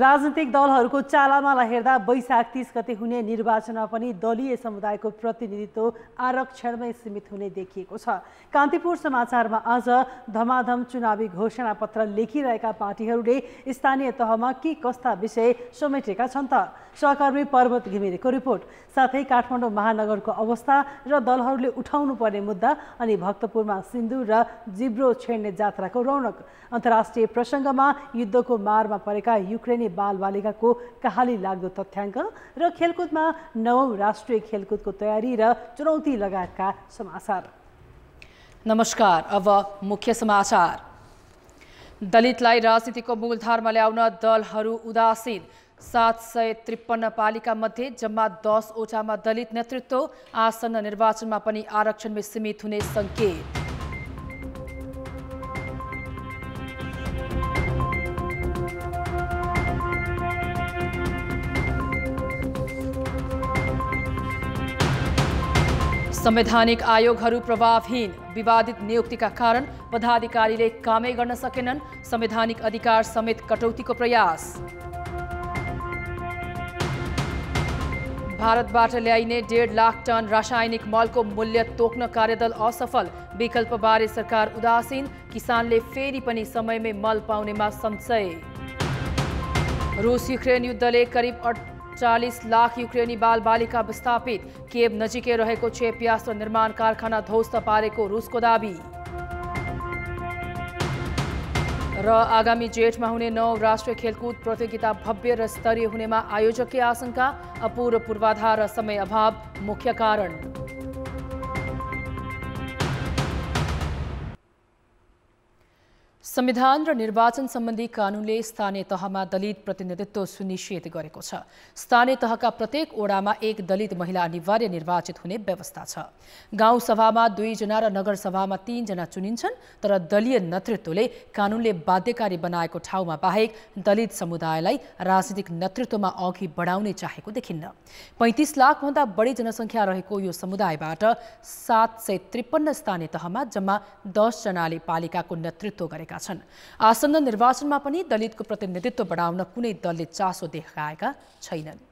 राजनीतिक दलहरूको चालामाला हेर्दा वैशाख 30 गते हुने निर्वाचनमा पनि दलीय समुदायको प्रतिनिधित्व आरक्षणमै सीमित हुने देखिएको छ। कान्तिपुर समाचारमा आज धमाधम चुनावी घोषणा पत्र लेखिरहेका पार्टीहरूले स्थानीय तहमा के कस्ता विषय समेटेका छन् त? सहकर्मी पर्वत घिमिरेको रिपोर्ट। साथै काठमाडौँ महानगरको अवस्था र दलहरूले उठाउनु पर्ने मुद्दा अनि भक्तपुरमा सिन्दुर र जिब्रो छेड्ने जात्राको रौनक। अन्तर्राष्ट्रिय प्रसङ्गमा युद्धको मारमा परेका युक्रेनी बालबालिकाको कहाली लाग्दो तथ्याङ्क र खेलकुदमा 9औं राष्ट्रिय खेलकुदको तयारी र चुनौती लगायतका समाचार। नमस्कार, अब मुख्य समाचार। दलितलाई राजनीतिको मूलधारमा ल्याउन दलहरू उदासीन। 753 पालिका मध्ये जम्मा 10 वटामा दलित नेतृत्व। आसन्न निर्वाचनमा पनि आरक्षणमै सीमित हुने संकेत। संवैधानिक आयोगहरू प्रभावहीन। विवादित नियुक्तिका कारण पदाधिकारीले कामै गर्न सकेनन्। संवैधानिक अधिकार समेत कटौतीको प्रयास। भारतबाट ल्याइने 1.5 लाख टन रासायनिक मलको मूल्य तोक्न कार्यदल असफल। विकल्पबारे सरकार उदासीन। किसानले फेरि पनि समयमै मल पाउनेमा संशय। रुस युक्रेन युद्धले करिब 48 लाख युक्रेनी बालबालिका विस्थापित। किएभ नजिकै रहेको क्षेपयास्त्र निर्माण कारखाना ध्वस्त पारेको रुसको दाबी। र आगामी जेठमा हुने 9औं राष्ट्रिय खेलकुद प्रतियोगिता भव्य र स्तरीय हुनेमा आयोजकीय आशंका। अपूर्व पूर्वाधार र समय अभाव मुख्य कारण। संविधान र निर्वाचन सम्बन्धी कानूनले स्थानीय तहमा दलित प्रतिनिधित्व सुनिश्चित गरेको छ। स्थानीय तहका प्रत्येक ओडामा एक दलित महिला अनिवार्य निर्वाचित हुने व्यवस्था छ। गाउँ सभामा 2 जना र नगर सभामा 3 जना चुनिन्छन्। तर दलीय नेतृत्वले कानूनले बाध्यकारी बनाएको ठाउँमा बाहेक दलित समुदायलाई राजनीतिक नेतृत्वमा अघि बढाउने चाहेको देखिन्न। 35 लाखभन्दा बढी जनसङ्ख्या रहेको यो समुदायबाट 753 स्थानीय तहमा जम्मा 10 जनाले पालिकाको नेतृत्व गरेका छन्। आसन्न निर्वाचनमा पनि दलितको प्रतिनिधित्व बढाउन कुनै दलले चासो देखाएका छैनन्।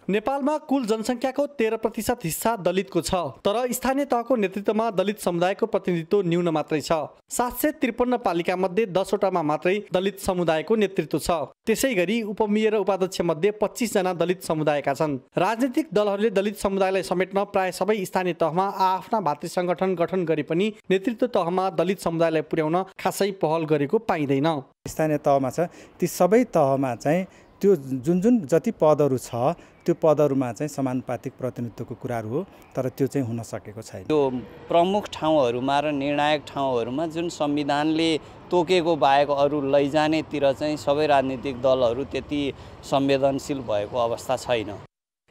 नेपालमा कुल जनसङ्ख्याको 13% हिस्सा दलितको छ। तर स्थानीय तहको नेतृत्वमा दलित समुदायको प्रतिनिधित्व न्यून मात्रै छ। 753 पालिका मध्ये 10 वटामा मात्रै दलित समुदायको नेतृत्व छ। त्यसै गरी उपमेयर र उपाध्यक्ष मध्ये 25 जना दलित समुदायका छन्। राजनीतिक दलहरूले दलित समुदायलाई समेट्न प्राय सबै स्थानीय तहमा आफ्ना भातृ सङ्गठन गठन गरे पनि नेतृत्व तहमा दलित समुदायलाई पुर्याउन खासै पहल गरेको पाइँदैन। स्थानीय तहमा छ ती सबै तहमा चाहिँ त्यो जुन जति पदहरू छ त्यो पदहरूमा चाहिँ समानुपातिक प्रतिनिधित्वको कुराहरू हो। तर त्यो चाहिँ हुन सकेको छैन। त्यो प्रमुख ठाउँहरूमा र निर्णायक ठाउँहरूमा जुन संविधानले तोकेको बाहेक अरू लैजानेतिर चाहिँ सबै राजनीतिक दलहरू त्यति संवेदनशील भएको अवस्था छैन।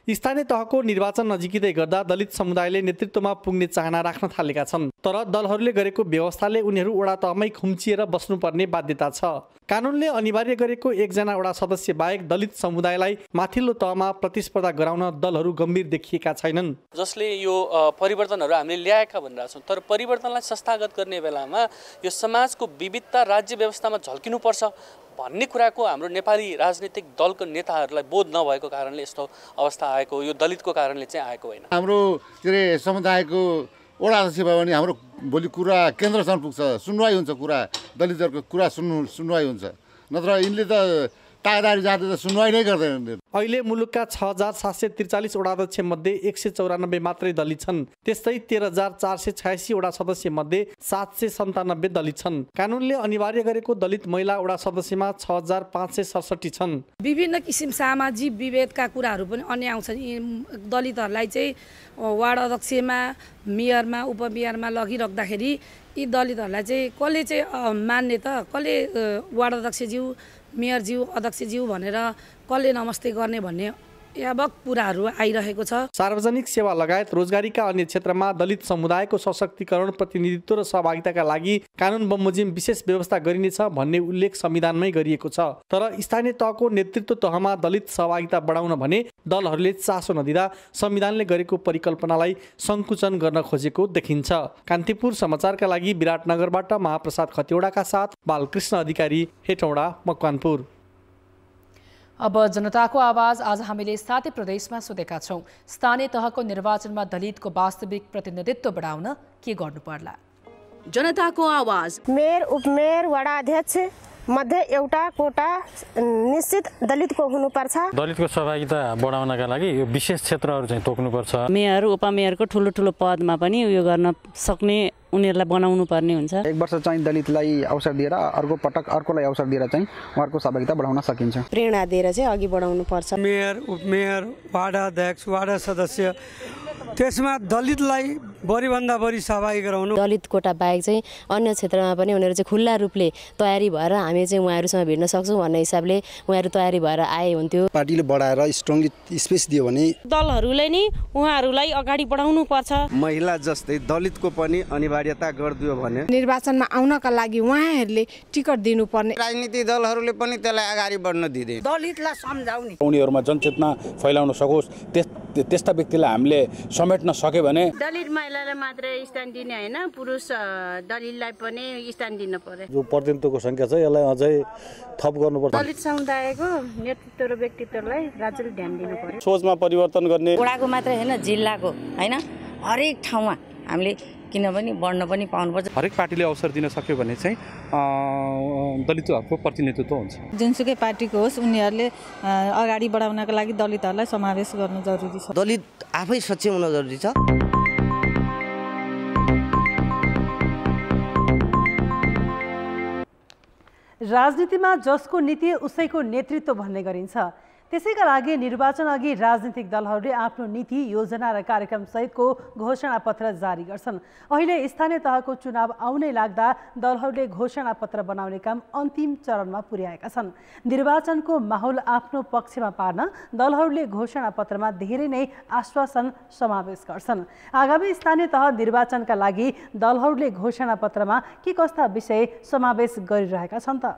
स्थानीय तहको निर्वाचन नजिकै गर्दा दलित समुदायले नेतृत्वमा पुग्ने चाहना राख्न थालेका छन्। तर दलहरूले गरेको व्यवस्थाले उनीहरू वडा तहमै खुम्चिएर बस्नुपर्ने बाध्यता छ। कानूनले अनिवार्य गरेको 1 जना वडा सदस्य बाहेक दलित समुदायलाई माथिल्लो तहमा प्रतिस्पर्धा गराउन दलहरू गम्भीर देखिएका छैनन्। जसले यो परिवर्तनहरू हामीले ल्याएका भनिरहेछौँ। तर परिवर्तनलाई संस्थागत गर्ने बेलामा यो समाजको विविधता राज्य व्यवस्थामा झल्किनुपर्छ भन्ने कुराको हाम्रो नेपाली राजनीतिक दलको नेताहरूलाई बोध नभएको कारणले यस्तो अवस्था आएको, यो दलितको कारणले चाहिँ आएको होइन। हाम्रो समुदायको वडा अध्यक्ष भयो भने हाम्रो भोलि कुरा केन्द्रसम्म पुग्छ, सुनवाई हुन्छ, कुरा दलितहरूको कुरा सुनवाई हुन्छ। नत्र यिनले त तागदारी जाँदा त सुनवाई नै गर्दैन। अहिले मुलुकका 6743 वडा अध्यक्ष मध्ये 194 मात्रै दलित छन्। त्यस्तै 13486 वडा सदस्य मध्ये 797 दलित छन्। कानूनले अनिवार्य गरेको दलित महिला वडा सदस्यमा 6567 छन्। विभिन्न किसिम सामाजिक विभेदका कुराहरू पनि अन्य आउँछन्। दलितहरूलाई चाहिँ वार्ड अध्यक्षमा, मेयरमा, उपमेयरमा लगिराख्दाखेरि यी दलितहरूलाई चाहिँ कसले चाहिँ मान्ने त? कसले वार्ड अध्यक्षज्यू, मेयरज्यू, अध्यक्षज्यू भनेर कसले नमस्ते गर्ने भन्ने यावक कुराहरू आइरहेको छ। सार्वजनिक सेवा लगायत रोजगारीका अन्य क्षेत्रमा दलित समुदायको सशक्तिकरण, प्रतिनिधित्व र सहभागिताका लागि कानून बमोजिम विशेष व्यवस्था गरिनेछ भन्ने उल्लेख संविधानमै गरिएको छ। तर स्थानीय तहको नेतृत्व तहमा दलित सहभागिता बढाउन भने दलहरूले चासो नदिँदा संविधानले गरेको परिकल्पनालाई संकुचन गर्न खोजेको देखिन्छ। कान्तिपुर समाचारका लागि विराटनगरबाट महाप्रसाद खतिवडाका साथ बालकृष्ण अधिकारी, हेटौडा, मकवानपुर। अब जनताको आवाज आज हामीले 7 प्रदेशमा सोधेका छौं। स्थानीय तहको निर्वाचनमा दलितको वास्तविक प्रतिनिधित्व बढाउन के गर्नु पर्ला? जनताको आवाज। मेयर, उपमेयर, वडा अध्यक्ष मध्ये एउटा कोटा निश्चित दलितको हुनुपर्छ। दलितको सहभागिता बढाउनका लागि यो विशेष क्षेत्रहरू चाहिँ तोक्नुपर्छ। मेयर, उपमेयरको ठुलो पदमा पनि उयो गर्न सक्ने उनीहरूलाई बनाउनु पर्ने हुन्छ। एक वर्ष चाहिँ दलितलाई अवसर दिएर अर्को पटक अर्कोलाई अवसर दिएर चाहिँ उहाँहरूको सहभागिता बढाउन सकिन्छ। प्रेरणा दिएर चाहिँ अघि बढाउनु पर्छ। मेयर, उपमेयर, वार्ड अध्यक्ष, वार्ड सदस्य त्यसमा दलितलाई बढीभन्दा बढी सहभागी गराउनु। दलित कोटा बाहेक चाहिँ अन्य क्षेत्रमा पनि उनीहरू चाहिँ खुल्ला रूपले तयारी भएर हामी चाहिँ उहाँहरूसँग भिड्न सक्छौँ भन्ने हिसाबले उहाँहरू तयारी भएर आए हुन्थ्यो। पार्टीले बढाएर स्ट्रङली स्पेस दियो भने दलहरूले नि उहाँहरूलाई अगाडि बढाउनु पर्छ। महिला जस्तै दलितको पनि अनिवार्यता गरिदियो भने निर्वाचनमा आउनका लागि उहाँहरूले टिकट दिनुपर्ने। राजनीतिक दलहरूले पनि त्यसलाई अगाडि बढ्न दिँदैन। दलितलाई सम्झाउने, उनीहरूमा जनचेतना फैलाउन सकोस् त्यस्ता व्यक्तिलाई हामीले समेट्न सक्यो भने दलित महिलालाई मात्रै स्थान दिने हैन, पुरुष दलितलाई पनि स्थान दिन पर्यो। जो प्रतिनिधित्वको संख्या छ यसलाई अझै थप गर्नुपर्छ। दलित समुदायको नेतृत्व र व्यक्तित्वलाई राज्यले ध्यान दिनु पर्यो। सोचमा परिवर्तन गर्ने, वडाको मात्रै हैन जिल्लाको हैन हरेक ठाउँमा हामीले किनभने बढ्न पनि पाउनुपर्छ। हरेक पार्टीले अवसर दिन सक्यो भने चाहिँ दलितहरूको प्रतिनिधित्व हुन्छ। जुनसुकै पार्टीको होस् उनीहरूले अगाडि बढाउनका लागि दलितहरूलाई समावेश गर्नु जरुरी छ। दलित आफै सक्षम हुन जरुरी छ। राजनीतिमा जसको नीति उसैको नेतृत्व भन्ने गरिन्छ। त्यसैका लागि निर्वाचन अघि राजनीतिक दलहरूले आफ्नो नीति, योजना र कार्यक्रम सहितको घोषणापत्र जारी गर्छन्। अहिले स्थानीय तहको चुनाव आउनै लाग्दा दलहरूले घोषणापत्र बनाउने काम अन्तिम चरणमा पुर्याएका छन्। निर्वाचनको माहौल आफ्नो पक्षमा पार्न दलहरूले घोषणापत्रमा धेरै नै आश्वासन समावेश गर्छन्। आगामी स्थानीय तह निर्वाचनका लागि दलहरूले घोषणापत्रमा के कस्ता विषय समावेश गरिरहेका छन् त?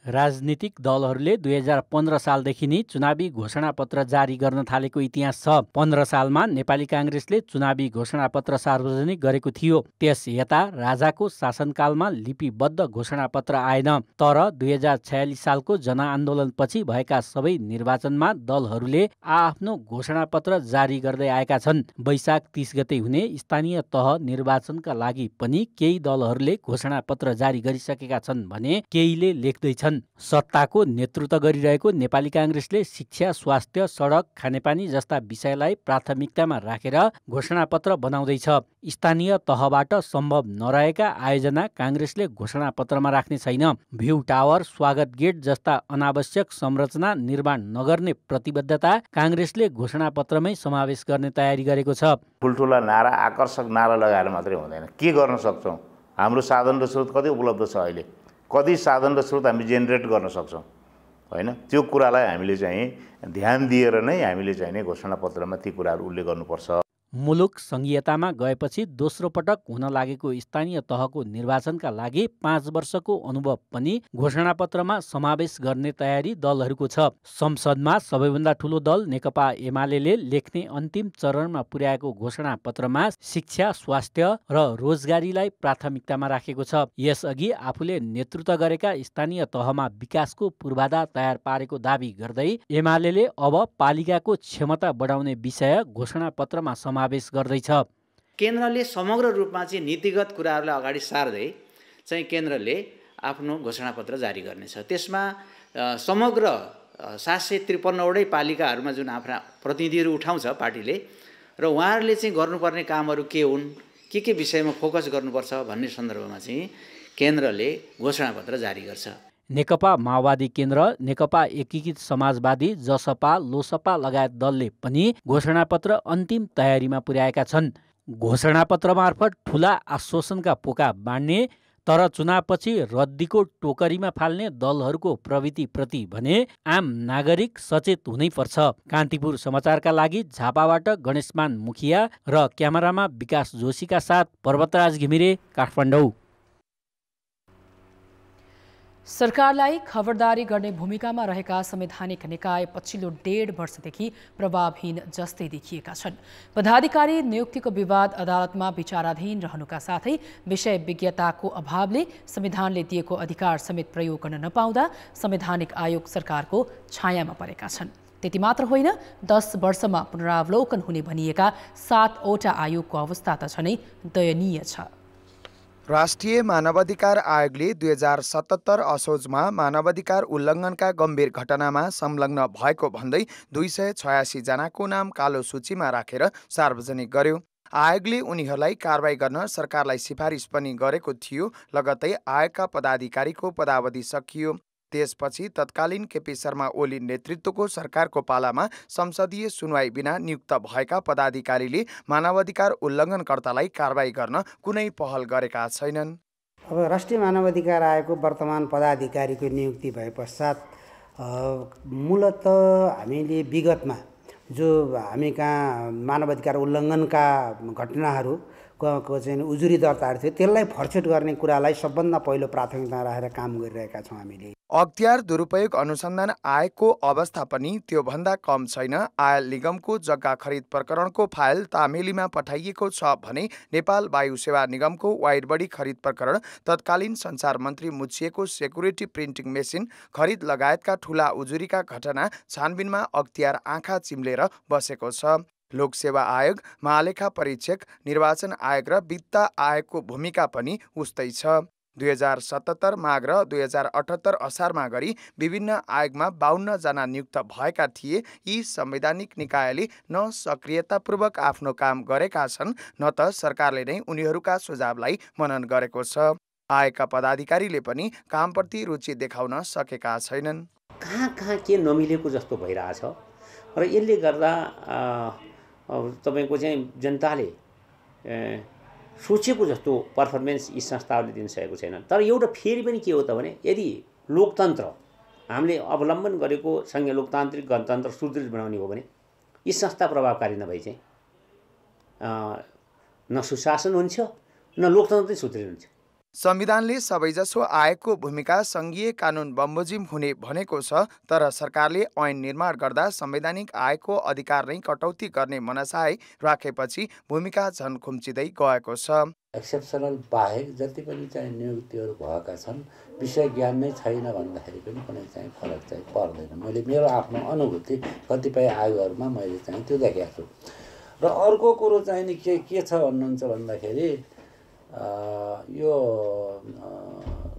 राजनीतिक दलहरूले 2015 सालदेखि नै चुनावी घोषणापत्र जारी गर्न थालेको इतिहास छ। 15 सालमा नेपाली काङ्ग्रेसले चुनावी घोषणापत्र सार्वजनिक गरेको थियो। त्यस यता राजाको शासनकालमा लिपिबद्ध घोषणापत्र आएन। तर 2046 सालको जनआन्दोलनपछि भएका सबै निर्वाचनमा दलहरूले आफ्नो घोषणापत्र जारी गर्दै आएका छन्। वैशाख 30 गते हुने स्थानीय तह निर्वाचनका लागि पनि केही दलहरूले घोषणापत्र जारी गरिसकेका छन् भने केहीले लेख्दैछन्। सत्ताको नेतृत्व गरिरहेको नेपाली काङ्ग्रेसले शिक्षा, स्वास्थ्य, सडक, खानेपानी जस्ता विषयलाई प्राथमिकतामा राखेर घोषणापत्र बनाउँदैछ। स्थानीय तहबाट सम्भव नरहेका आयोजना काङ्ग्रेसले घोषणापत्रमा राख्ने छैन। भ्यू टावर, स्वागत गेट जस्ता अनावश्यक संरचना निर्माण नगर्ने प्रतिबद्धता काङ्ग्रेसले घोषणापत्रमै समावेश गर्ने तयारी गरेको छ। ठुल्ठुला नारा, आकर्षक नारा लगाएर मात्रै हुँदैन। के गर्न सक्छौँ? हाम्रो साधन र स्रोत कति उपलब्ध छ अहिले? कति साधन र स्रोत हामी जेनेरेट गर्न सक्छौँ होइन? त्यो कुरालाई हामीले चाहिँ ध्यान दिएर नै हामीले चाहिँ नै घोषणापत्रमा ती कुराहरू उल्लेख गर्नुपर्छ। मुलुक संघीयतामा गएपछि दोस्रो पटक हुन लागेको स्थानीय तहको निर्वाचनका लागि 5 वर्षको अनुभव पनि घोषणापत्रमा समावेश गर्ने तयारी दलहरूको छ। संसदमा सबैभन्दा ठूलो दल नेकपा एमाले लेख्ने अन्तिम चरणमा पुर्याएको घोषणापत्रमा शिक्षा, स्वास्थ्य र रोजगारीलाई प्राथमिकतामा राखेको छ। यसअघि आफूले नेतृत्व गरेका स्थानीय तहमा विकासको पूर्वाधार तयार पारेको दावी गर्दै एमाले अब पालिकाको क्षमता बढाउने विषय घोषणापत्रमा समावेश गर्दैछ। केन्द्रले समग्र रूपमा चाहिँ नीतिगत कुराहरूलाई अगाडि सार्दै चाहिँ केन्द्रले आफ्नो घोषणापत्र जारी गर्नेछ। त्यसमा समग्र 753 वटै पालिकाहरूमा जुन आफ्ना प्रतिनिधिहरू उठाउँछ पार्टीले र उहाँहरूले चाहिँ गर्नुपर्ने कामहरू के हुन्, के विषयमा फोकस गर्नुपर्छ भन्ने सन्दर्भमा चाहिँ केन्द्रले घोषणापत्र जारी गर्छ। नेकपा माओवादी केन्द्र, नेकपा एकीकृत समाजवादी, जसपा, लोसपा लगायत दलले पनि घोषणापत्र अन्तिम तयारीमा पुर्याएका छन्। घोषणापत्र मार्फत ठूला आश्वासनका पोका बाँड्ने तर चुनावपछि रद्दीको टोकरीमा फाल्ने दलहरूको प्रवृत्तिप्रति भने आम नागरिक सचेत हुनैपर्छ। कान्तिपुर समाचारका लागि झापाबाट गणेशमान मुखिया र क्यामेरामा विकास जोशीका साथ पर्वतराज घिमिरे, काठमाडौँ। सरकारलाई खबरदारी गर्ने भूमिकामा रहेका संवैधानिक निकाय पछिल्लो 1.5 वर्षदेखि प्रभावहीन जस्तै देखिएका छन्। पदाधिकारी नियुक्तिको विवाद अदालतमा विचाराधीन रहनुका साथै विषय विज्ञताको अभावले संविधानले दिएको अधिकार समेत प्रयोग गर्न नपाउँदा संवैधानिक आयोग सरकारको छायामा परेका छन्। त्यति मात्र होइन, 10 वर्षमा पुनरावलोकन हुने भनिएका 7वटा आयोगको अवस्था त झनै दयनीय छ। राष्ट्रिय मानवाधिकार आयोगले 2077 असोजमा मानवाधिकार उल्लङ्घनका गम्भीर घटनामा संलग्न भएको भन्दै 286 जनाको नाम कालो सूचीमा राखेर सार्वजनिक गर्यो। आयोगले उनीहरूलाई कारबाही गर्न सरकारलाई सिफारिस पनि गरेको थियो। लगत्तै आयोगका पदाधिकारीको पदावधि सकियो। त्यसपछि तत्कालीन केपी शर्मा ओली नेतृत्वको सरकारको पालामा संसदीय सुनवाई बिना नियुक्त भएका पदाधिकारीले मानवाधिकार उल्लङ्घनकर्तालाई कारबाही गर्न कुनै पहल गरेका छैनन्। अब राष्ट्रिय मानवाधिकार आयोगको वर्तमान पदाधिकारीको नियुक्ति भए पश्चात मूलत हामीले विगतमा जो हामी कहाँ मानवाधिकार उल्लङ्घनका घटनाहरूको चाहिँ उजुरी दर्ताहरू थियो त्यसलाई फर्सेट गर्ने कुरालाई सबभन्दा पहिलो प्राथमिकता राखेर काम गरिरहेका छौँ हामीले। अख्तियार दुरुपयोग अनुसन्धान आयोगको अवस्था पनि त्योभन्दा कम छैन। आयल निगमको जग्गा खरिद प्रकरणको फाइल तामेलीमा पठाइएको छ भने नेपाल वायु सेवा निगमको वाइडबडी खरिद प्रकरण, तत्कालीन सञ्चार मन्त्री मुछिएको सेक्युरिटी प्रिन्टिङ मेसिन खरिद लगायतका ठूला उजुरीका घटना छानबिनमा अख्तियार आँखा चिम्लेर बसेको छ। लोकसेवा आयोग, महालेखा परीक्षक, निर्वाचन आयोग र वित्त आयोगको भूमिका पनि उस्तै छ। 2077 माघ र 2078 असारमा गरी विभिन्न आयोगमा 52 जना नियुक्त भएका थिए। यी संवैधानिक निकायले न सक्रियतापूर्वक आफ्नो काम गरेका छन्, न त सरकारले नै उनीहरूका सुझावलाई मनन गरेको छ। आयोगका पदाधिकारीले पनि कामप्रति रुचि देखाउन सकेका छैनन्। कहाँ के नमिलेको जस्तो भइरहेछ र यसले गर्दा तपाईको चाहिँ जनताले सोचेको जस्तो पर्फर्मेन्स यी संस्थाहरूले दिन सकेको छैन। तर एउटा फेरि पनि के हो त भने यदि लोकतन्त्र हामीले अवलम्बन गरेको संघीय लोकतान्त्रिक गणतन्त्र सुदृढ बनाउने हो भने यी संस्था प्रभावकारी नभई चाहिँ न सुशासन हुन्छ न लोकतन्त्र सुदृढ हुन्छ। संविधानले सबैजसो आयोगको भूमिका संघीय कानुन बमोजिम हुने भनेको छ, तर सरकारले ऐन निर्माण गर्दा संवैधानिक आयोगको अधिकार नै कटौती गर्ने मनसाय राखेपछि भूमिका झन खुम्चिँदै गएको छ। एक्सेप्सनल बाहेक जति पनि चाहिँ नियुक्तिहरू भएका छन् विषय ज्ञान नै छैन भन्दाखेरि पनि कुनै चाहिँ फरक चाहिँ पर्दैन। मैले मेरो आफ्नो अनुभूति कतिपय आयोगहरूमा मैले चाहिँ त्यो देखेको छु। र अर्को कुरो चाहिँ नि के छ भन्नुहुन्छ भन्दाखेरि यो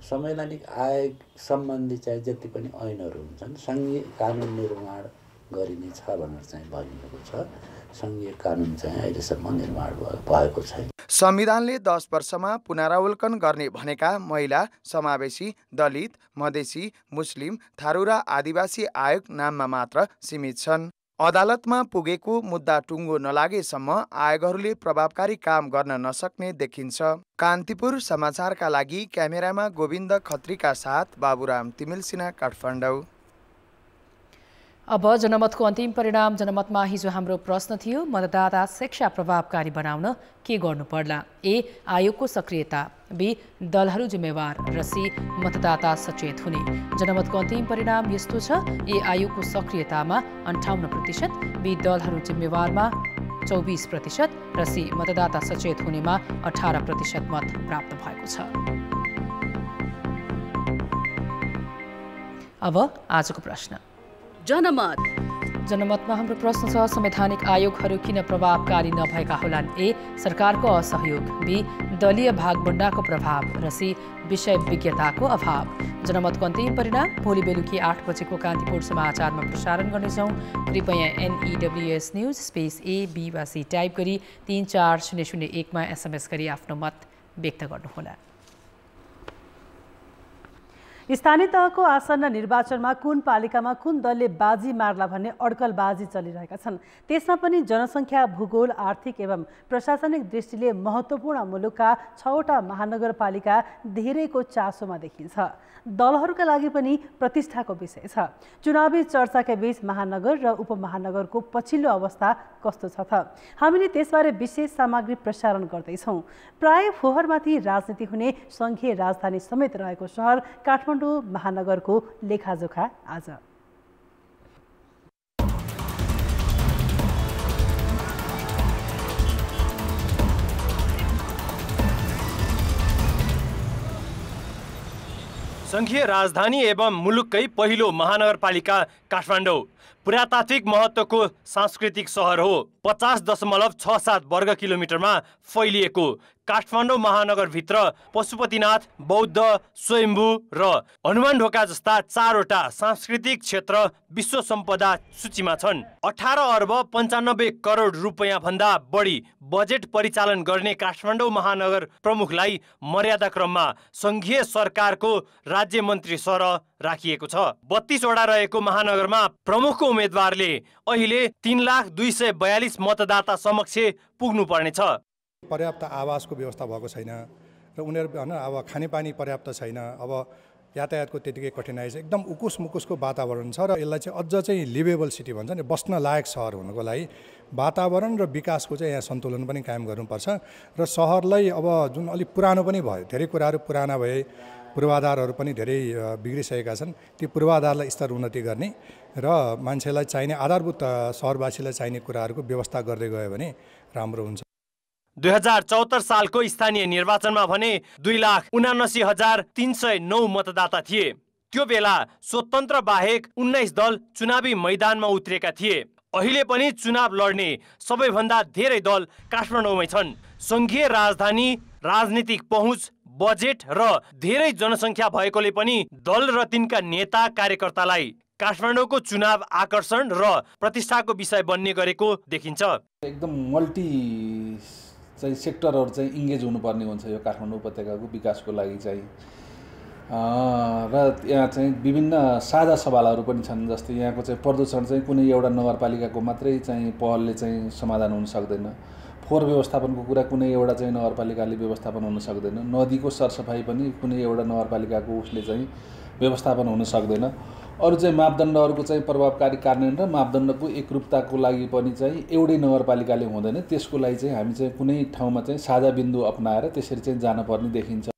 संवैधानिक आयोग सम्बन्धी चाहिँ जति पनि ऐनहरू हुन्छन् सङ्घीय कानुन निर्माण गरिने छ भनेर चाहिँ भनिएको छ। सङ्घीय कानुन चाहिँ अहिलेसम्म निर्माण भएको छैन। संविधानले 10 वर्षमा पुनरावलोकन गर्ने भनेका महिला, समावेशी, दलित, मधेसी, मुस्लिम, थारू र आदिवासी आयोग नाममा मात्र सीमित छन्। अदालतमा पुगेको मुद्दा टुङ्गो नलागेसम्म आयोगहरूले प्रभावकारी काम गर्न नसक्ने देखिन्छ। कान्तिपुर समाचारका लागि क्यामेरामा गोविन्द खत्रीका साथ बाबुराम तिमिल सिन्हा, काठमाडौँ। अब जनमतको अन्तिम परिणाम। जनमतमा हिजो हाम्रो प्रश्न थियो, मतदाता शिक्षा प्रभावकारी बनाउन के गर्नु पर्ला? ए, आयोगको सक्रियता, बी, दलहरू जिम्मेवार र सी, मतदाता सचेत हुने। जनमतको अन्तिम परिणाम यस्तो छ, ए, आयोगको सक्रियतामा 58%, बी, दलहरू जिम्मेवारमा 24% र सी, मतदाता सचेत हुनेमा 18% मत प्राप्त भएको छ। अब आजको प्रश्न। जनमतमा हाम्रो प्रश्न छ, संवैधानिक आयोगहरू किन प्रभावकारी नभएका होलान्? ए, सरकारको असहयोग, बी, दलीय भागबण्डाको प्रभाव र सी, विषय विज्ञताको अभाव। जनमतको अन्तिम परिणाम भोलि बेलुकी 8 बजेको कान्तिपुर समाचारमा प्रसारण गर्नेछौँ। कृपया NEWS news space A, B वा C टाइप गरी 34001मा SMS गरी आफ्नो मत व्यक्त गर्नुहोला। स्थानीय तहको आसन्न निर्वाचनमा कुन पालिकामा कुन दलले बाजी मार्ला भन्ने अड्कलबाजी चलिरहेका छन्। त्यसमा पनि जनसङ्ख्या, भूगोल, आर्थिक एवं प्रशासनिक दृष्टिले महत्त्वपूर्ण मुलुकका 6वटा महानगरपालिका धेरैको चासोमा देखिन्छ। दलहरूका लागि पनि प्रतिष्ठाको विषय छ। चुनावी चर्चाका बीच महानगर र उपमहानगरको पछिल्लो अवस्था कस्तो छ त? हामीले त्यसबारे विशेष सामग्री प्रसारण गर्दैछौँ। प्राय फोहोरमाथि राजनीति हुने सङ्घीय राजधानी समेत रहेको सहर काठमाडौँ काठमाडौँ महानगरको लेखाजोखा आज। संघीय राजधानी एवं मुलुककै पहिलो महानगरपालिका काठमाडौँ पुरातात्विक महत्त्वको सांस्कृतिक सहर हो। 50.67 वर्ग किलोमिटरमा फैलिएको काठमाडौँ महानगरभित्र पशुपतिनाथ, बौद्ध, स्वयम्भू र हनुमान ढोका जस्ता 4वटा सांस्कृतिक क्षेत्र विश्व सम्पदा सूचीमा छन्। 18 अर्ब 95 करोड रुपैयाँ भन्दा बढी बजेट परिचालन गर्ने काठमाडौँ महानगर प्रमुखलाई मर्यादा क्रममा संघीय सरकारको राज्य मन्त्री सरह राखिएको छ। 32 वडा रहेको महानगरमा प्रमुखको उम्मेदवारले अहिले 3,02,42 मतदाता समक्ष पुग्नु पर्नेछ। पर्याप्त आवासको व्यवस्था भएको छैन र उनीहरू अब खानेपानी पर्याप्त छैन। अब यातायातको त्यतिकै कठिनाइ छ। एकदम उकुस मुकुसको वातावरण छ र यसलाई चाहिँ अझ चाहिँ लिभेबल सिटी भन्छ नि, बस्न लायक सहर हुनको लागि वातावरण र विकासको चाहिँ यहाँ सन्तुलन पनि कायम गर्नुपर्छ। र सहरलाई अब जुन अलिक पुरानो पनि भयो, धेरै कुराहरू पुराना भए, पूर्वाधारहरू पनि धेरै बिग्रिसकेका छन्। ती पूर्वाधारलाई स्तर उन्नति गर्ने र मान्छेलाई चाहिने आधारभूत सहरवासीलाई चाहिने कुराहरूको व्यवस्था गर्दै गयो भने राम्रो हुन्छ। 2074 सालको स्थानीय निर्वाचनमा भने 2,79,309 मतदाता थिए। त्यो बेला स्वतन्त्र बाहेक 19 दल चुनावी मैदानमा उत्रेका थिए। अहिले पनि चुनाव लड्ने सबैभन्दा धेरै दल काठमाडौँमै छन्। संघीय राजधानी, राजनीतिक पहुँच, बजेट र धेरै जनसङ्ख्या भएकोले पनि दल र तिनका नेता कार्यकर्तालाई काठमाडौँको चुनाव आकर्षण र प्रतिष्ठाको विषय बन्ने गरेको देखिन्छ। एकदम मल्टी चाहिँ सेक्टरहरू चाहिँ इङ्गेज हुनुपर्ने हुन्छ यो काठमाडौँ उपत्यकाको विकासको लागि चाहिँ। र यहाँ चाहिँ विभिन्न साझा सवालहरू पनि छन्। जस्तै यहाँको चाहिँ प्रदूषण चाहिँ कुनै एउटा नगरपालिकाको मात्रै चाहिँ पहलले चाहिँ समाधान हुन सक्दैन। फोहोर व्यवस्थापनको कुरा कुनै एउटा चाहिँ नगरपालिकाले व्यवस्थापन हुन सक्दैन। नदीको सरसफाइ पनि कुनै एउटा नगरपालिकाको उसले चाहिँ व्यवस्थापन हुन सक्दैन। अरू चाहिँ मापदण्डहरूको चाहिँ प्रभावकारी कार्यान्वयन र मापदण्डको एकरूपताको लागि पनि चाहिँ एउटै नगरपालिकाले हुँदैन। त्यसको लागि चाहिँ हामी चाहिँ कुनै ठाउँमा चाहिँ साझा बिन्दु अपनाएर त्यसरी चाहिँ जानुपर्ने देखिन्छ।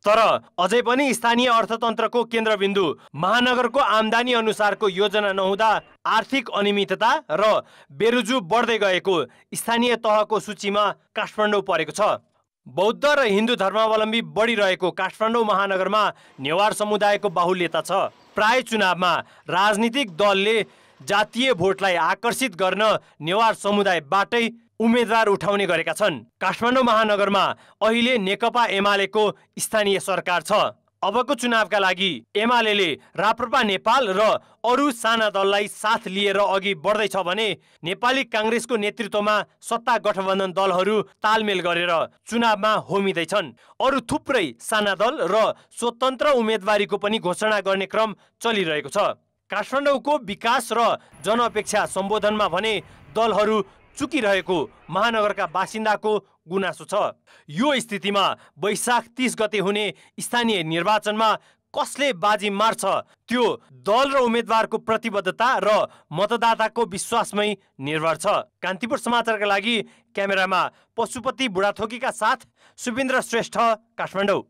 तर अझै पनि स्थानीय अर्थतन्त्रको केन्द्रबिन्दु महानगरको आम्दानी अनुसारको योजना नहुँदा आर्थिक अनियमितता र बेरुजु बढ्दै गएको स्थानीय तहको सूचीमा काठमाडौँ परेको छ। बौद्ध र हिन्दू धर्मावलम्बी बढिरहेको काठमाडौँ महानगरमा नेवार समुदायको बाहुल्यता छ। प्राय चुनावमा राजनीतिक दलले जातीय भोटलाई आकर्षित गर्न नेवार समुदायबाटै उम्मेदवार उठाउने गरेका छन्। काठमाडौँ महानगरमा अहिले नेकपा एमालेको स्थानीय सरकार छ। अबको चुनावका लागि एमाले राप्रपा नेपाल र अरू साना दललाई साथ लिएर अघि बढ्दैछ भने नेपाली काङ्ग्रेसको नेतृत्वमा सत्ता गठबन्धन दलहरू तालमेल गरेर चुनावमा होमिँदैछन्। अरू थुप्रै साना दल र स्वतन्त्र उम्मेदवारीको पनि घोषणा गर्ने क्रम चलिरहेको छ। काठमाडौँको विकास र जनअपेक्षा सम्बोधनमा भने दलहरू चुकिरहेको महानगरका बासिन्दाको गुनासो छ। यो स्थितिमा वैशाख 30 गते हुने स्थानीय निर्वाचनमा कसले बाजी मार्छ त्यो दल र उम्मेदवारको प्रतिबद्धता र मतदाताको विश्वासमै निर्भर छ। कान्तिपुर समाचारका लागि क्यामेरामा पशुपति बुढाथोकीका साथ सुबिन्द्र श्रेष्ठ, काठमाडौँ।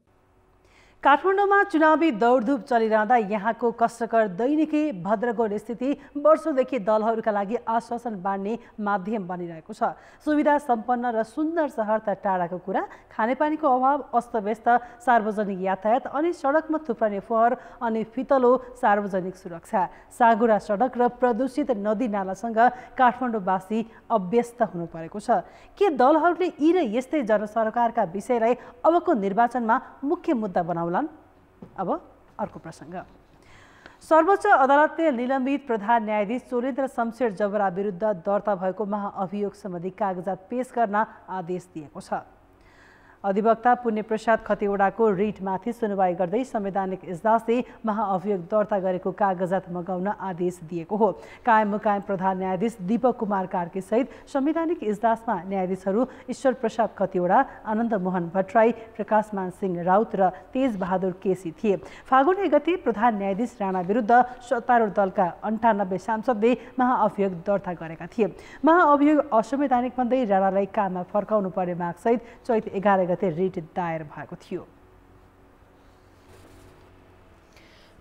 काठमाडौँमा चुनावी दौडधुप चलिरहँदा यहाँको कष्टकर दैनिकी भद्रगोल स्थिति वर्षौंदेखि दलहरूका लागि आश्वासन बाँड्ने माध्यम बनिरहेको छ। सुविधा सम्पन्न र सुन्दर सहर त टाढाको कुरा, खानेपानीको अभाव, अस्तव्यस्त सार्वजनिक यातायात अनि सडकमा थुप्राउने फोहोर अनि फितलो सार्वजनिक सुरक्षा, साँघुरा सडक र प्रदूषित नदी नालासँग काठमाडौँवासी अभ्यस्त हुनु परेको छ। के दलहरूले यी र यस्तै जनसरकारका विषयलाई अबको निर्वाचनमा मुख्य मुद्दा बनाउलान्? अब अर्को प्रसङ्ग। सर्वोच्च अदालतले निलम्बित प्रधान न्यायाधीश चोलेन्द्र शमशेर जबरा विरुद्ध दर्ता भएको महाअभियोग सम्बन्धी कागजात पेश गर्न आदेश दिएको छ। अधिवक्ता पुण्यप्रसाद खतिवडाको रिटमाथि सुनवाई गर्दै संवैधानिक इजलासले महाअभियोग दर्ता गरेको कागजात मगाउन आदेश दिएको हो। कायम मुकायम प्रधान न्यायाधीश दीपक कुमार कार्की सहित संवैधानिक इजलासमा न्यायाधीशहरू ईश्वर प्रसाद खतिवडा, आनन्द मोहन भट्टराई, प्रकाशमान सिंह राउत र तेज बहादुर केसी थिए। फागुन 1 गते प्रधान न्यायाधीश राणा विरुद्ध सत्तारूढ दलका 98 सांसदले महाअभियोग दर्ता गरेका थिए। महाअभियोग असंवैधानिक भन्दै राणालाई काममा फर्काउनु पर्ने मागसहित चैत 11 गते रिट दायर भएको थियो।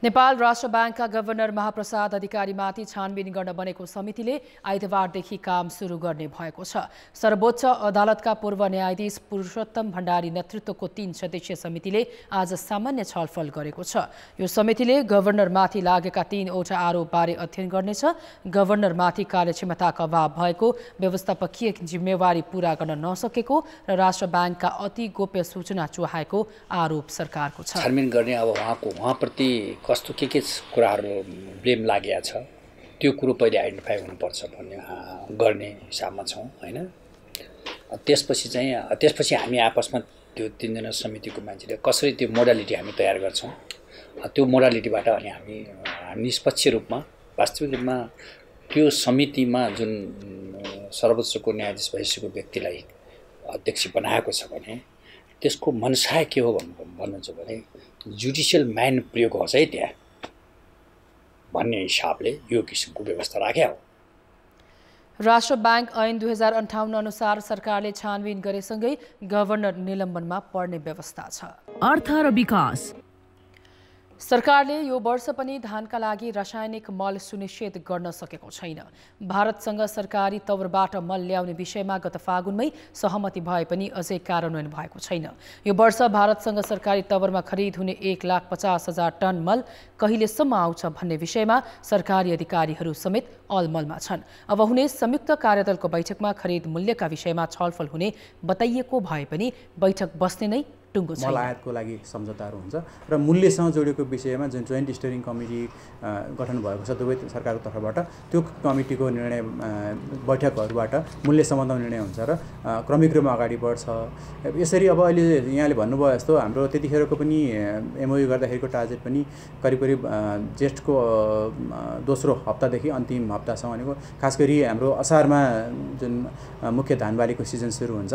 नेपाल राष्ट्र ब्याङ्कका गभर्नर महाप्रसाद अधिकारीमाथि छानबिन गर्न बनेको समितिले आइतबारदेखि काम सुरु गर्ने भएको छ। सर्वोच्च अदालतका पूर्व न्यायाधीश पुरुषोत्तम भण्डारी नेतृत्वको 3 सदस्यीय समितिले आज सामान्य छलफल गरेको छ। यो समितिले गभर्नरमाथि लागेका 3वटा आरोपबारे अध्ययन गर्नेछ। गभर्नरमाथि कार्यक्षमताको अभाव भएको, व्यवस्थापकीय जिम्मेवारी पूरा गर्न नसकेको र राष्ट्र ब्याङ्कका अति गोप्य सूचना चुहाएको आरोप सरकारको छ। छानबिन गर्ने अब उहाँप्रति कस्तो के कुराहरू ब्लेम लागेको छ त्यो कुरो पहिले आइडेन्टिफाई हुनुपर्छ भन्ने गर्ने हिसाबमा छौँ हैन। त्यसपछि हामी आपसमा त्यो 3 जना समितिको मान्छेले कसरी त्यो मोडालिटी हामी तयार गर्छौँ, त्यो मोडालिटीबाट अनि हामी निष्पक्ष रूपमा वास्तविक रूपमा त्यो समितिमा जुन सर्वोच्चको न्यायाधीश भइसकेको व्यक्तिलाई अध्यक्ष बनाएको छ भने त्यसको मनसाय के हो भन्नुहुन्छ भने जुडिसियल माइन्ड प्रयोग होस् है त्यहाँ भन्ने हिसाबले यो किसिमको व्यवस्था राख्या हो। राष्ट्र ब्याङ्क ऐन 2058 अनुसार सरकारले छानबिन गरेसँगै गभर्नर निलम्बनमा पर्ने व्यवस्था छ। अर्थ र विकास सरकारले यो वर्ष पनि धानका लागि रासायनिक मल सुनिश्चित गर्न सकेको छैन। भारतसँग सरकारी तवरबाट मल ल्याउने विषयमा गत फागुनमै सहमति भए पनि अझै कार्यान्वयन भएको छैन। यो वर्ष भारतसँग सरकारी तवरमा खरिद हुने 1,50,000 टन मल कहिलेसम्म आउँछ भन्ने विषयमा सरकारी अधिकारीहरू समेत अलमलमा छन्। अब हुने संयुक्त कार्यदलको बैठकमा खरिद मूल्यका विषयमा छलफल हुने बताइएको भए पनि बैठक बस्ने नै मल आयातको लागि सम्झौताहरू हुन्छ र मूल्यसँग जोडिएको विषयमा जुन जोइन्ट स्टियरिङ कमिटी गठन भएको छ दुवै सरकारको तर्फबाट त्यो कमिटीको निर्णय बैठकहरूबाट मूल्य सम्बन्धमा निर्णय हुन्छ र क्रमिक रूपमा अगाडि बढ्छ। यसरी अब अहिले यहाँले भन्नुभयो जस्तो हाम्रो त्यतिखेरको पनि एमओयू गर्दाखेरिको टार्गेट पनि करिब जेठको दोस्रो हप्तादेखि अन्तिम हप्तासम्म भनेको खास गरी हाम्रो असारमा जुन मुख्य धानबालीको सिजन सुरु हुन्छ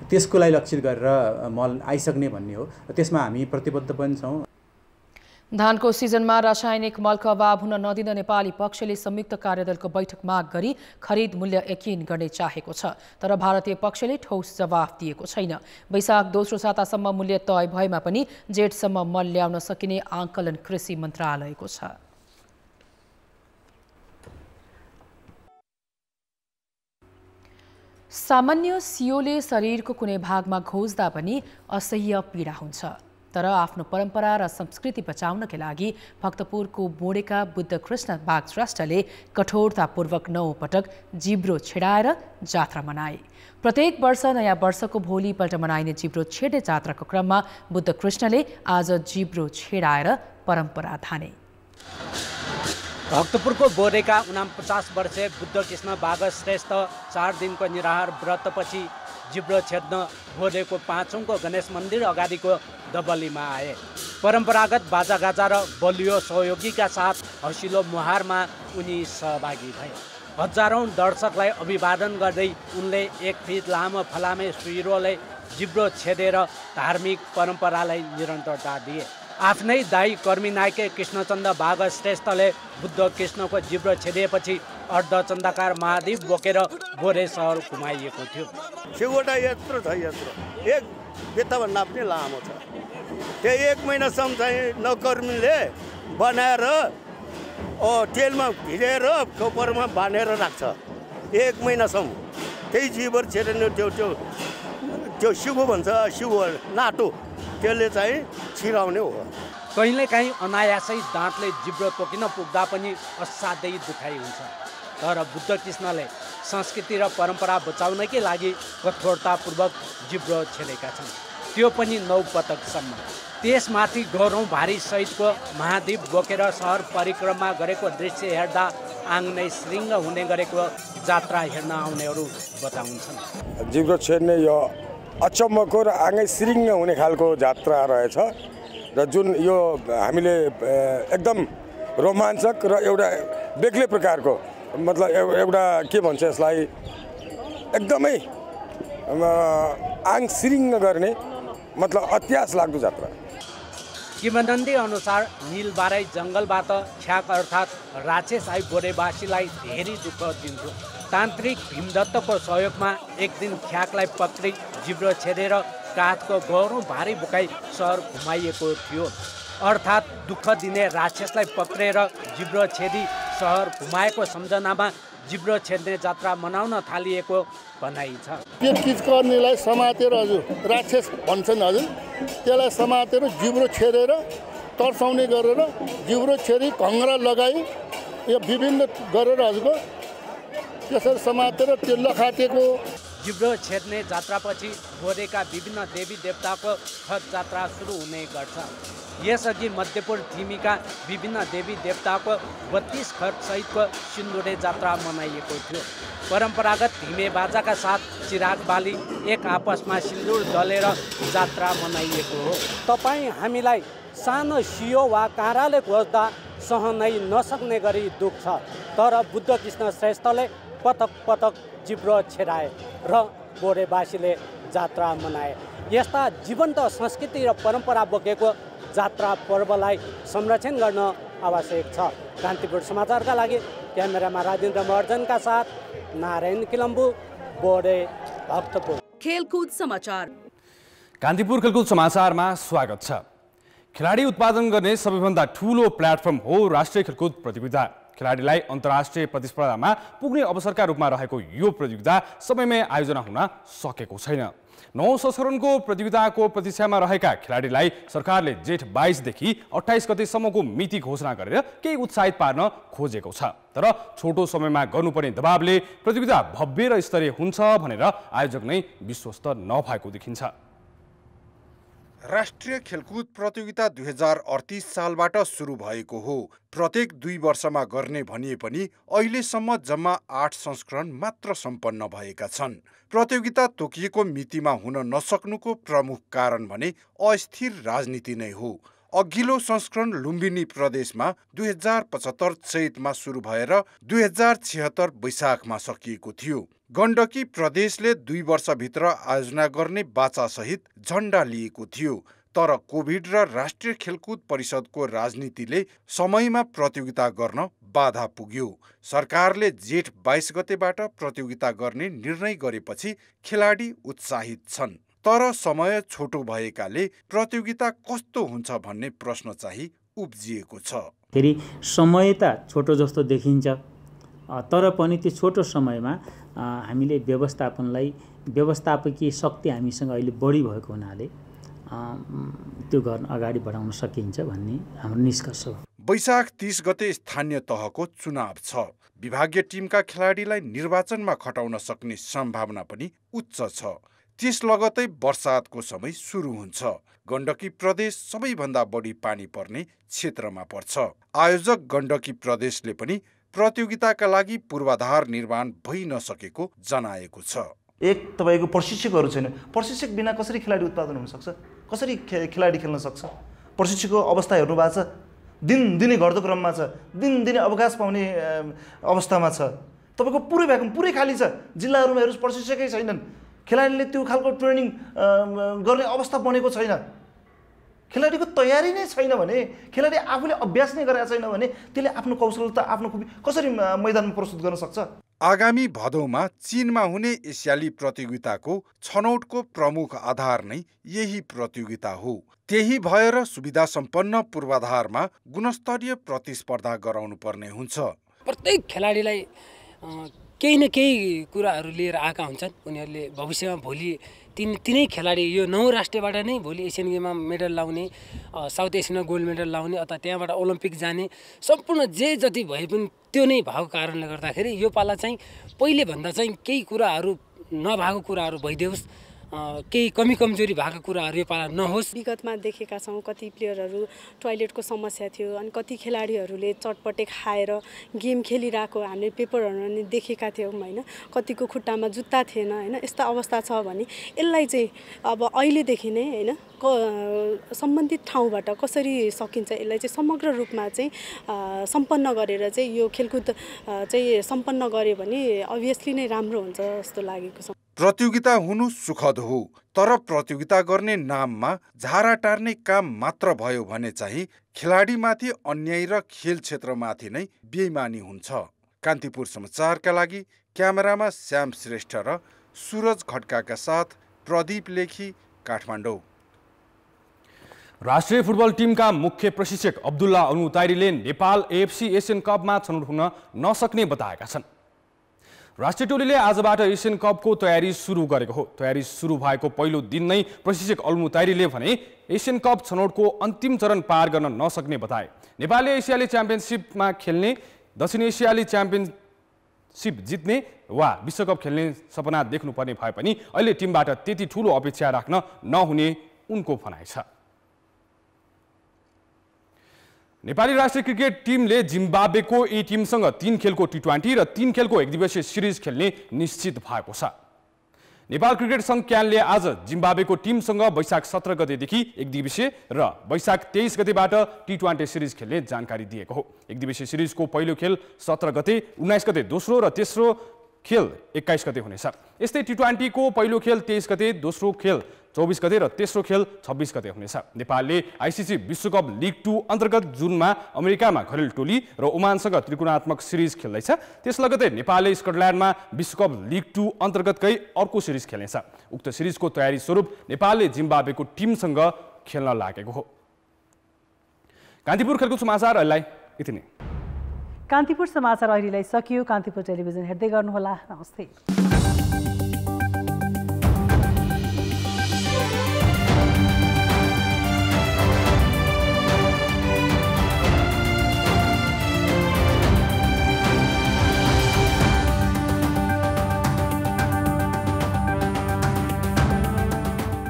त्यसको लागि लक्षित गरेर मल आइसक्ने भन्ने हो। त्यसमा हामी प्रतिबद्ध पनि छौँ। धानको सिजनमा रासायनिक मलको अभाव हुन नदिन नेपाली पक्षले संयुक्त कार्यदलको बैठक माग गरी खरिद मूल्य यकिन गर्ने चाहेको छ, तर भारतीय पक्षले ठोस जवाफ दिएको छैन। वैशाख दोस्रो सातासम्म मूल्य तय भएमा पनि जेठसम्म मल ल्याउन सकिने आंकलन कृषि मन्त्रालयको छ। सामान्य सियोले शरीरको कुनै भागमा घोज्दा पनि असह्य पीडा हुन्छ, तर आफ्नो परम्परा र संस्कृति बचाउनका लागि भक्तपुरको बोडेका बुद्ध कृष्ण बागश्रेष्ठले कठोरतापूर्वक 9 पटक जिब्रो छेडाएर जात्रा मनाए। प्रत्येक वर्ष नयाँ वर्षको भोलिपल्ट मनाइने जिब्रो छेड्ने जात्राको क्रममा बुद्ध कृष्णले आज जिब्रो छेडाएर परम्परा थाने। भक्तपुरको बोडेका 49 वर्षीय बुद्ध कृष्ण बागश्रेष्ठ 4 दिनको निराहार व्रतपछि जिब्रो छेड्न बोडेको 5औंको गणेश मन्दिर अगाडिको दबलीमा आए। परम्परागत बाजागाजा र बलियो सहयोगीका साथ हँसिलो मुहारमा उनी सहभागी भए। हजारौं दर्शकलाई अभिवादन गर्दै उनले 1 फिट लामो फलामे सुइरोले जिब्रो छेडेर धार्मिक परम्परालाई निरन्तरता दिए। आफ्नै दाई कर्मी नायके कृष्णचन्द्र बागश्रेष्ठले बुद्ध कृष्णको जिब्रो छेडिएपछि अर्धचन्दाकार महाद्वीप बोकेर बोरे सहर घुमाइएको थियो। शिवटा यत्रो छ, यत्रो 1 बित्ताभन्दा पनि लामो छ। त्यो 1 महिनासम्म चाहिँ नकर्मीले बनाएर तेलमा भिजेर कोपरमा बाँधेर राख्छ 1 महिनासम्म। त्यही जिब्रो छेड्ने त्यो शिव भन्छ, शिव नाटो त्यसले चाहिँ छिराउने हो। कहिलेकाहीँ अनायासै दाँतले जिब्रो तोकिन पुग्दा पनि असाध्यै दुखाइ हुन्छ, तर बुद्ध कृष्णले संस्कृति र परम्परा बचाउनकै लागि कठोरतापूर्वक जिब्रो छेडेका छन्, त्यो पनि 9 पटकसम्म। त्यसमाथि गौरौँ भारी सहितको महाद्वीप बोकेर सहर परिक्रमा गरेको दृश्य हेर्दा आङ नै श्रृङ्ग हुने गरेको जात्रा हेर्न आउनेहरू बताउँछन्। जिब्रो छेड्ने यो अचम्मको र आँगै श्रृङ्ग हुने खालको जात्रा रहेछ र जुन यो हामीले एकदम रोमाञ्चक र एउटा बेग्लै प्रकारको मतलब एउटा के भन्छ यसलाई एकदमै आङ श्रृङ्ग गर्ने मतलब अत्यास लाग्दो जात्रा। किंवदन्ती अनुसार नीलबाराई जङ्गलबाट छ्याक अर्थात् राक्षस आई बोडेवासीलाई धेरै दुःख दिन्थ्यो। तान्त्रिक भीमदत्तको सहयोगमा एक दिन ख्याकलाई पक्री जिब्रो छेडेर काठको गौरौँ भारी बोकाई सहर घुमाइएको थियो। अर्थात् दुःख दिने राक्षसलाई पक्रेर जिब्रो छेदी सहर घुमाएको सम्झनामा जिब्रो छेड्ने जात्रा मनाउन थालिएको भनाइ छ। त्यो किचकर्नीलाई समातेर हजुर राक्षस भन्छन् हजुर, त्यसलाई समातेर जिब्रो छेडेर तर्साउने गरेर जिब्रो छेडी घङ्ग्रा लगाई यो विभिन्न गरेर हजुरको त्यसरी समातेर त्यो लखाटेको। जिब्रो छेड्ने जात्रापछि बोरेका विभिन्न देवी देवताको खत जात्रा सुरु हुने गर्छ। यसअघि मध्यपुर थिमीका विभिन्न देवी देवताको 32 खत सहितको सिन्दुरे जात्रा मनाइएको थियो। परम्परागत थिमे बाजाका साथ चिराग बाली एक आपसमा सिन्दुर दलेर जात्रा मनाइएको हो। तपाईँ हामीलाई सानो सियो वा काँराले खोज्दा सहनै नसक्ने गरी दुख छ, तर बुद्धकृष्ण श्रेष्ठले पटक पटक जिब्रो छेडाए र बोरेवासीले जात्रा मनाए। यस्ता जीवन्त संस्कृति र परम्परा बोकेको जात्रा पर्वलाई संरक्षण गर्न आवश्यक छ। कान्तिपुर समाचारका लागि क्यामेरामा राजेन्द्र महर्जनका साथ नारायण किलम्बु, बोरे, भक्तपुर। खेलकुद समाचार। कान्तिपुर खेलकुद समाचारमा स्वागत छ। खेलाडी उत्पादन गर्ने सबैभन्दा ठूलो प्लेटफर्म हो राष्ट्रिय खेलकुद प्रतियोगिता। खेलाडीलाई अन्तर्राष्ट्रिय प्रतिस्पर्धामा पुग्ने अवसरका रूपमा रहेको यो प्रतियोगिता समयमै आयोजना हुन सकेको छैन। 9 संस्करणको प्रतियोगिताको प्रतीक्षामा रहेका खेलाडीलाई सरकारले जेठ 22 देखि 28 गतेसम्मको मिति घोषणा गरेर केही उत्साहित पार्न खोजेको छ। तर छोटो समयमा गर्नुपर्ने दबावले प्रतियोगिता भव्य र स्तरीय हुन्छ भनेर आयोजक नै विश्वस्त नभएको देखिन्छ। राष्ट्रिय खेलकुद प्रतियोगिता 2038 सालबाट सुरु भएको हो। प्रत्येक 2 वर्षमा गर्ने भनिए पनि अहिलेसम्म जम्मा 8 संस्करण मात्र सम्पन्न भएका छन्। प्रतियोगिता तोकिएको मितिमा हुन नसक्नुको प्रमुख कारण भने अस्थिर राजनीति नै हो। अघिल्लो संस्करण लुम्बिनी प्रदेशमा 2075 चैतमा सुरु भएर 2076 वैशाखमा सकिएको थियो। गण्डकी प्रदेशले 2 वर्षभित्र आयोजना गर्ने बाचासहित झण्डा लिएको थियो। तर कोभिड र राष्ट्रिय खेलकुद परिषदको राजनीतिले समयमा प्रतियोगिता गर्न बाधा पुग्यो। सरकारले जेठ 22 गतेबाट प्रतियोगिता गर्ने निर्णय गरेपछि खेलाडी उत्साहित छन्। तर समय छोटो भएकाले प्रतियोगिता कस्तो हुन्छ भन्ने प्रश्न चाहिँ उब्जिएको छ। फेरि समय त छोटो जस्तो देखिन्छ, तर पनि त्यो छोटो समयमा हामीले व्यवस्थापकीय शक्ति हामीसँग अहिले बढी भएको हुनाले त्यो गर्न अगाडि बढाउन सकिन्छ भन्ने हाम्रो निष्कर्ष हो। वैशाख 30 गते स्थानीय तहको चुनाव छ। विभागीय टिमका खेलाडीलाई निर्वाचनमा खटाउन सक्ने सम्भावना पनि उच्च छ। त्यस लगतै वर्षातको समय सुरु हुन्छ। गण्डकी प्रदेश सबैभन्दा बढी पानी पर्ने क्षेत्रमा पर्छ। आयोजक गण्डकी प्रदेशले पनि प्रतियोगिताका लागि पूर्वाधार निर्माण भइ नसकेको जनाएको छ। एक तपाईको प्रशिक्षकहरू छैन। प्रशिक्षक बिना कसरी खेलाडी उत्पादन हुन सक्छ? कसरी खेलाडी खेल्न सक्छ? प्रशिक्षकको अवस्था हेर्नु भएको छ, दिनदिनै घट्दो क्रममा छ, दिनदिनै अवकाश पाउने अवस्थामा छ। तपाईको पुरै भ्याकुम पुरै खाली छ। जिल्लाहरूमा हेर्नुस् प्रशिक्षकै छैनन्। खेलाडीले त्यो खालको ट्रेनिङ गर्ने अवस्था बनेको छैन। खेलाडीको तयारी नै छैन भने, खेलाडी आफूले अभ्यास नै गरेका छैन भने त्यसले आफ्नो कौशलता आफ्नो खुबी कसरी मैदानमा प्रस्तुत गर्न सक्छ? आगामी भदौमा चीनमा हुने एसियाली प्रतियोगिताको छनौटको प्रमुख आधार नै यही प्रतियोगिता हो। त्यही भएर सुविधा सम्पन्न पूर्वाधारमा गुणस्तरीय प्रतिस्पर्धा गराउनु पर्ने हुन्छ। प्रत्येक खेलाडीलाई केही न केही कुराहरू लिएर आएका हुन्छन्। उनीहरूले भविष्यमा भोलि तिनै खेलाडी यो 9 राष्ट्रबाट नै भोलि एसियन गेममा मेडल लाउने, साउथ एसियनमा गोल्ड मेडल लाउने अथवा त्यहाँबाट ओलम्पिक जाने सम्पूर्ण जे जति भए पनि त्यो नै भएको कारणले गर्दाखेरि यो पाला चाहिँ पहिलेभन्दा चाहिँ केही कुराहरू नभएको कुराहरू भइदियोस्, केही कमी कमजोरी भएको कुराहरू यो पाला नहोस्। विगतमा देखेका छौँ कति प्लेयरहरू टोयलेटको समस्या थियो, अनि कति खेलाडीहरूले चटपटे खाएर गेम खेलिरहेको हामीले पेपरहरू नि देखेका थियौँ होइन। कतिको खुट्टामा जुत्ता थिएन होइन। यस्ता अवस्था छ भने यसलाई चाहिँ अब अहिलेदेखि नै होइन सम्बन्धित ठाउँबाट कसरी सकिन्छ यसलाई चाहिँ समग्र रूपमा चाहिँ सम्पन्न गरेर चाहिँ यो खेलकुद चाहिँ सम्पन्न गऱ्यो भने अभियसली नै राम्रो हुन्छ जस्तो लागेको छ। प्रतियोगिता हुनु सुखद हो, तर प्रतियोगिता गर्ने नाममा झारा टार्ने काम मात्र भयो भने चाहिँ खेलाडीमाथि अन्याय र खेल क्षेत्रमाथि नै बेइमानी हुन्छ। कान्तिपुर समाचारका लागि क्यामेरामा श्याम श्रेष्ठ र सुरज खड्काका साथ प्रदीप लेखी, काठमाडौँ। राष्ट्रिय फुटबल टिमका मुख्य प्रशिक्षक अब्दुल्ला अनुताइरीले नेपाल एएफसी एसियन कपमा छनौट हुन नसक्ने बताएका छन्। राष्ट्रिय टोलीले आजबाट एसियन कपको तयारी सुरु गरेको हो। तयारी सुरु भएको पहिलो दिन नै प्रशिक्षक अनुताइरीले भने एसियन कप छनौटको अन्तिम चरण पार गर्न नसक्ने बताए। नेपालले एसियाली च्याम्पियनसिपमा खेल्ने, दक्षिण एसियाली च्याम्पियनसिप जित्ने वा विश्वकप खेल्ने सपना देख्नुपर्ने भए पनि अहिले टिमबाट त्यति ठूलो अपेक्षा राख्न नहुने उनको भनाइ छ। नेपाली राष्ट्रिय क्रिकेट टिमले जिम्बाब्वेको ए टिमसँग 3 खेलको टी20 र 3 खेलको एकदिवसीय सिरिज खेल्ने निश्चित भएको छ। नेपाल क्रिकेट संघ क्यानले आज जिम्बाब्वेको टिमसँग वैशाख 17 गतेदेखि एकदिवसीय र वैशाख 23 गतेबाट टी20 सिरिज खेल्ने जानकारी दिएको हो। एकदिवसीय सिरिजको पहिलो खेल 17 गते, 19 गते दोस्रो र तेस्रो खेल 21 गते हुनेछ। यस्तै टी20 को पहिलो खेल 23 गते, दोस्रो खेल 24 गते र तेस्रो खेल 26 गते हुनेछ। नेपालले आइसिसी विश्वकप लिग 2 अन्तर्गत जुनमा अमेरिकामा घरेलु टोली र ओमानसँग त्रिकोणात्मक सिरिज खेल्दैछ। त्यस लगतै नेपालले स्कटल्यान्डमा विश्वकप लिग 2 अन्तर्गतकै अर्को सिरिज खेल्नेछ। उक्त सिरिजको तयारी स्वरूप नेपालले जिम्बाब्वेको टिमसँग खेल्न लागेको हो। कान्तिपुर खेलकुद समाचार अहिलेलाई यति नै। कान्तिपुर समाचार अहिलेलाई सकियो। कान्तिपुर टेलिभिजन हेर्दै गर्नुहोला। नमस्ते।